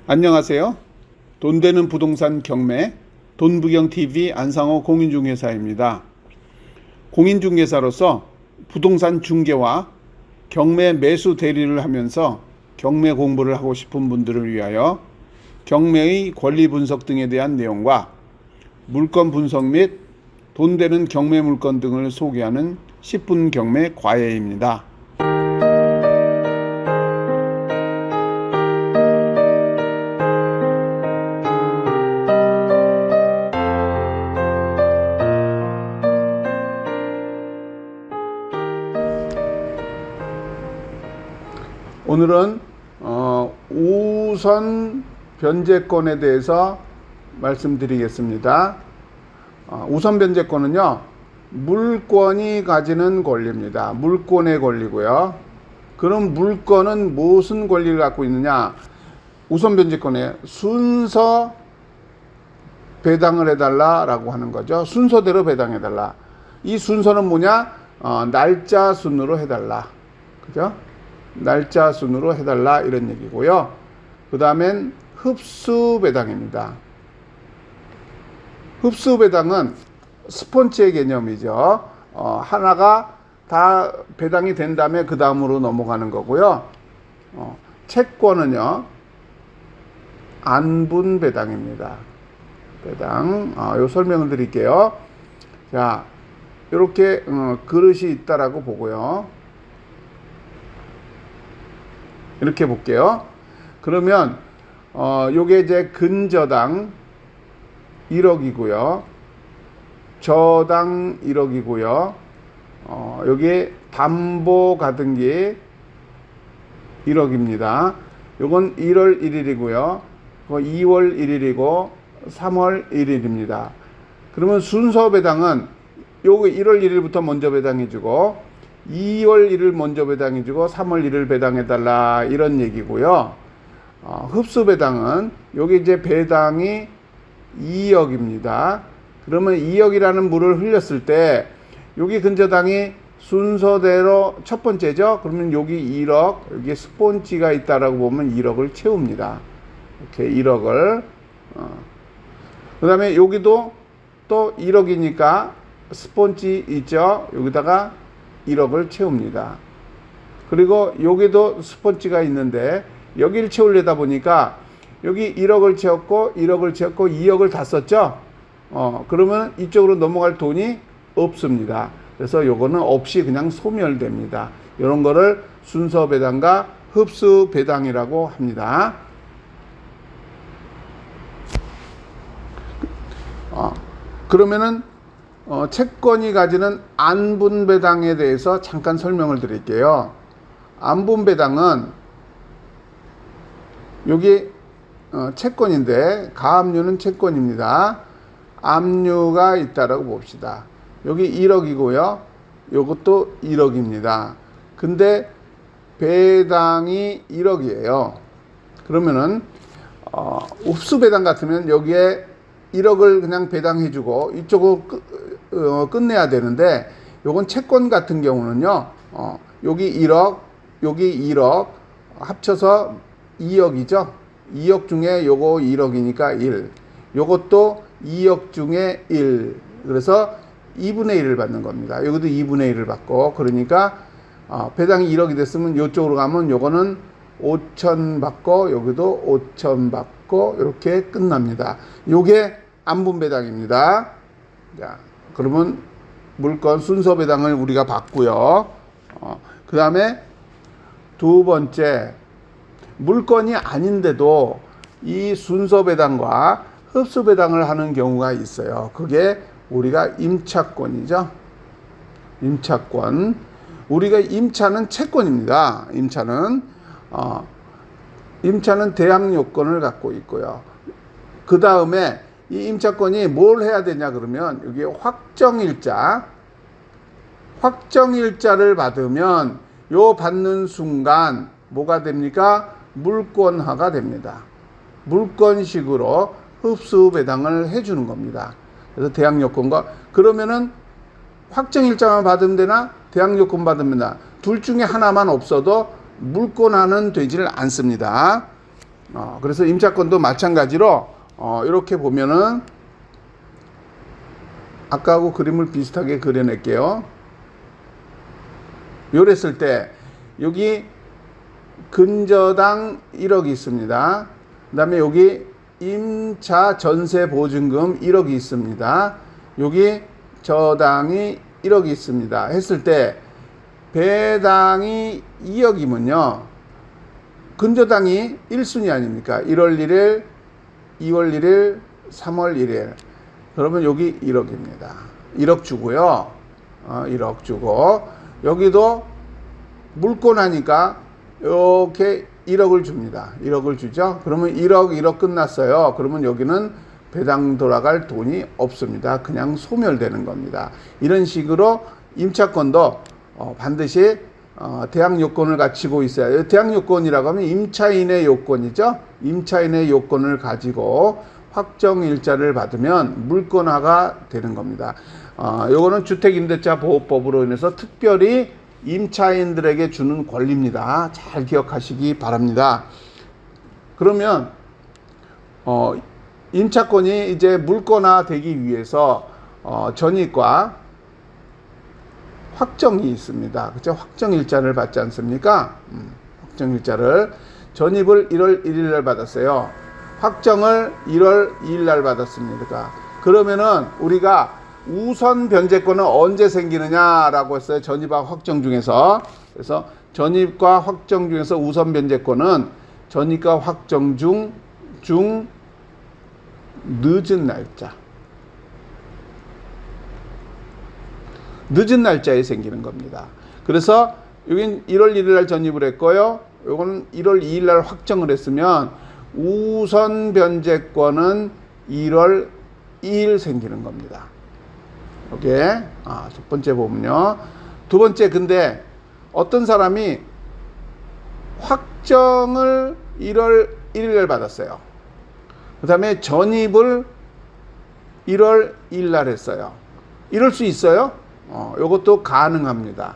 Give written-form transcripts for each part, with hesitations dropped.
안녕하세요. 돈 되는 부동산 경매 돈부경TV 안상호 공인중개사입니다. 공인중개사로서 부동산 중개와 경매 매수 대리를 하면서 경매 공부를 하고 싶은 분들을 위하여 경매의 권리 분석 등에 대한 내용과 물건 분석 및 돈 되는 경매 물건 등을 소개하는 10분 경매 과외입니다. 오늘은 우선 변제권에 대해서 말씀드리겠습니다. 우선 변제권은요, 물건이 가지는 권리입니다. 물건의 권리고요. 그럼 물건은 무슨 권리를 갖고 있느냐? 우선 변제권에 순서 배당을 해달라라고 하는 거죠. 순서대로 배당해달라. 이 순서는 뭐냐? 날짜 순으로 해달라. 그죠? 날짜 순으로 해달라 이런 얘기고요. 그 다음엔 흡수 배당입니다. 흡수 배당은 스폰지의 개념이죠. 하나가 다 배당이 된 다음에 그 다음으로 넘어가는 거고요. 채권은요, 안분 배당입니다. 배당. 요 설명을 드릴게요. 자, 이렇게 그릇이 있다라고 보고요. 이렇게 볼게요. 그러면 요게 이제 근저당 1억이고요. 저당 1억이고요. 여기 담보 가등기 1억입니다. 요건 1월 1일이고요. 2월 1일이고 3월 1일입니다. 그러면 순서 배당은 요거 1월 1일부터 먼저 배당해주고 2월 1일 먼저 배당해주고 3월 1일 배당해달라 이런 얘기고요. 흡수 배당은 여기 이제 배당이 2억입니다. 그러면 2억이라는 물을 흘렸을 때 여기 근저당이 순서대로 첫 번째죠. 그러면 여기 1억, 여기 스폰지가 있다라고 보면 1억을 채웁니다. 이렇게 1억을. 그 다음에 여기도 또 1억이니까 스폰지 있죠. 여기다가 1억을 채웁니다. 그리고 여기도 스폰지가 있는데 여기를 채우려다 보니까 여기 1억을 채웠고 1억을 채웠고 2억을 다 썼죠. 그러면 이쪽으로 넘어갈 돈이 없습니다. 그래서 요거는 없이 그냥 소멸됩니다. 이런 거를 순서 배당과 흡수 배당이라고 합니다. 그러면은 채권이 가지는 안분 배당에 대해서 잠깐 설명을 드릴게요. 안분 배당은 여기 채권인데 가압류는 채권입니다. 압류가 있다라고 봅시다. 여기 1억이고요. 요것도 1억입니다. 근데 배당이 1억이에요. 그러면은 흡수 배당 같으면 여기에 1억을 그냥 배당해주고 이쪽을 끝내야 되는데 요건 채권 같은 경우는요, 여기 1억, 여기 1억 합쳐서 2억이죠. 2억 중에 요거 1억이니까 1. 요것도 2억 중에 1. 그래서 2분의 1을 받는 겁니다. 여기도 2분의 1을 받고, 그러니까 배당이 1억이 됐으면 요쪽으로 가면 요거는 5천 받고 여기도 5천 받고 이렇게 끝납니다. 요게 안분 배당입니다. 자, 그러면 물건 순서 배당을 우리가 받고요. 그 다음에 두 번째, 물건이 아닌데도 이 순서 배당과 흡수 배당을 하는 경우가 있어요. 그게 우리가 임차권이죠. 임차권. 우리가 임차는 채권입니다. 임차는 대항 요건을 갖고 있고요. 그 다음에 이 임차권이 뭘 해야 되냐 그러면 여기 확정일자를 받으면 요 받는 순간 뭐가 됩니까? 물권화가 됩니다. 물권식으로 흡수 배당을 해주는 겁니다. 그래서 대항 요건과 그러면은 확정일자만 받으면 되나? 대항 요건 받으면 되나? 둘 중에 하나만 없어도 물권화는 되지를 않습니다. 그래서 임차권도 마찬가지로 이렇게 보면은 아까하고 그림을 비슷하게 그려낼게요. 요랬을 때 여기 근저당 1억이 있습니다. 그 다음에 여기 임차 전세 보증금 1억이 있습니다. 여기 저당이 1억이 있습니다. 했을 때 배당이 2억이면요. 근저당이 1순위 아닙니까? 1월 1일, 2월 1일, 3월 1일. 그러면 여기 1억입니다. 1억 주고요. 1억 주고 여기도 물고 나니까 이렇게 1억을 줍니다. 1억을 주죠. 그러면 1억 끝났어요. 그러면 여기는 배당 돌아갈 돈이 없습니다. 그냥 소멸되는 겁니다. 이런 식으로 임차권도 반드시 대항 요건을 갖추고 있어야. 대항 요건이라고 하면 임차인의 요건이죠. 임차인의 요건을 가지고 확정일자를 받으면 물권화가 되는 겁니다. 요거는 주택임대차보호법으로 인해서 특별히 임차인들에게 주는 권리입니다. 잘 기억하시기 바랍니다. 그러면 임차권이 이제 물권화 되기 위해서 전입과 확정이 있습니다. 그죠? 확정일자를 받지 않습니까? 확정일자를 전입을 1월 1일 날 받았어요. 확정을 1월 2일 날 받았습니다. 그러면은 우리가 우선 변제권은 언제 생기느냐라고 했어요. 전입과 확정 중에서. 그래서 전입과 확정 중에서 우선 변제권은 전입과 확정 중 늦은 날짜. 늦은 날짜에 생기는 겁니다. 그래서 여긴 1월 1일 날 전입을 했고요. 요거는 1월 2일 날 확정을 했으면 우선 변제권은 1월 2일 생기는 겁니다. 오케이. 첫 번째 보면요. 두 번째, 근데 어떤 사람이 확정을 1월 1일 날 받았어요. 그 다음에 전입을 1월 2일 날 했어요. 이럴 수 있어요? 요것도 가능합니다.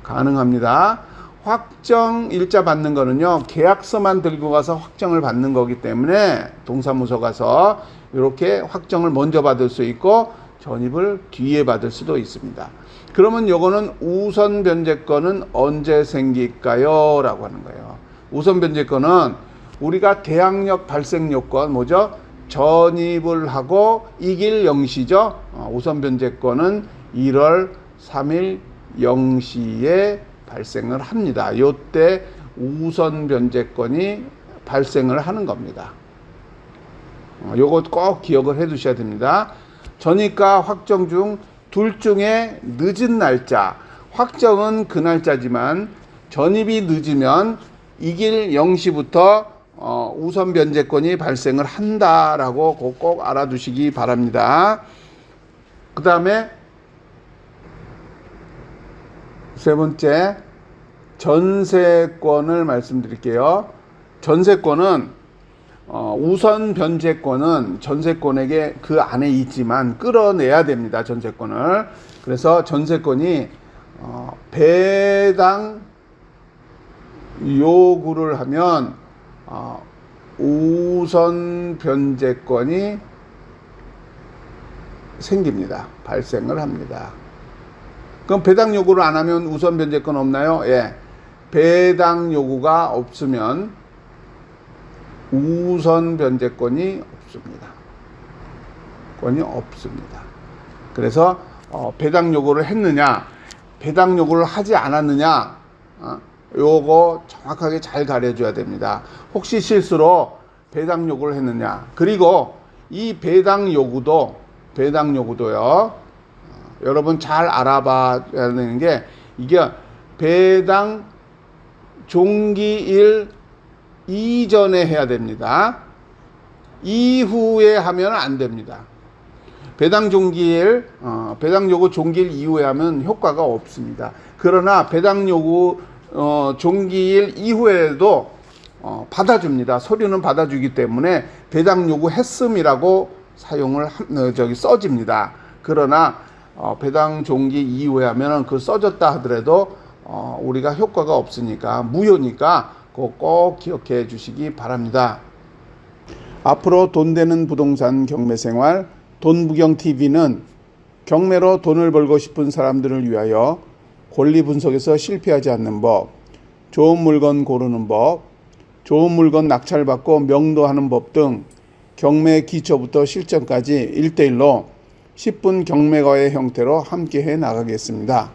가능합니다. 확정 일자 받는 거는요, 계약서만 들고 가서 확정을 받는 거기 때문에 동사무소 가서 이렇게 확정을 먼저 받을 수 있고 전입을 뒤에 받을 수도 있습니다. 그러면 요거는 우선 변제권은 언제 생길까요? 라고 하는 거예요. 우선 변제권은 우리가 대항력 발생 요건 뭐죠? 전입을 하고 이길 0시죠. 우선 변제권은 1월 3일 0시에 발생을 합니다. 요때 우선 변제권이 발생을 하는 겁니다. 요거 꼭 기억을 해 두셔야 됩니다. 전입과 확정 중 둘 중에 늦은 날짜, 확정은 그 날짜지만 전입이 늦으면 이길 0시부터 우선 변제권이 발생을 한다라고 꼭 알아두시기 바랍니다. 그 다음에 세 번째, 전세권을 말씀드릴게요. 전세권은 우선 변제권은 전세권에게 그 안에 있지만 끌어내야 됩니다. 전세권을. 그래서 전세권이 배당 요구를 하면 우선 변제권이 생깁니다. 발생을 합니다. 그럼 배당 요구를 안 하면 우선 변제권 없나요? 예. 배당 요구가 없으면 우선 변제권이 없습니다. 권이 없습니다. 그래서 배당 요구를 했느냐, 배당 요구를 하지 않았느냐, 요거 정확하게 잘 가려줘야 됩니다. 혹시 실수로 배당 요구를 했느냐, 그리고 이 배당 요구도요, 여러분 잘 알아봐야 되는 게, 이게 배당 종기일 이전에 해야 됩니다. 이후에 하면 안 됩니다. 배당 종기일, 배당 요구 종기일 이후에 하면 효과가 없습니다. 그러나 배당 요구 종기일 이후에도 받아줍니다. 서류는 받아주기 때문에 배당 요구 했음이라고 사용을 써집니다. 그러나 배당 종기 이후에 하면은 그 써졌다 하더라도 우리가 효과가 없으니까 무효니까 그거 꼭 기억해 주시기 바랍니다. 앞으로 돈 되는 부동산 경매생활 돈부경TV는 경매로 돈을 벌고 싶은 사람들을 위하여 권리 분석에서 실패하지 않는 법, 좋은 물건 고르는 법, 좋은 물건 낙찰받고 명도하는 법 등 경매 기초부터 실전까지 1대1로 10분 경매과의 형태로 함께해 나가겠습니다.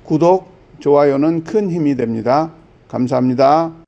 구독, 좋아요는 큰 힘이 됩니다. 감사합니다.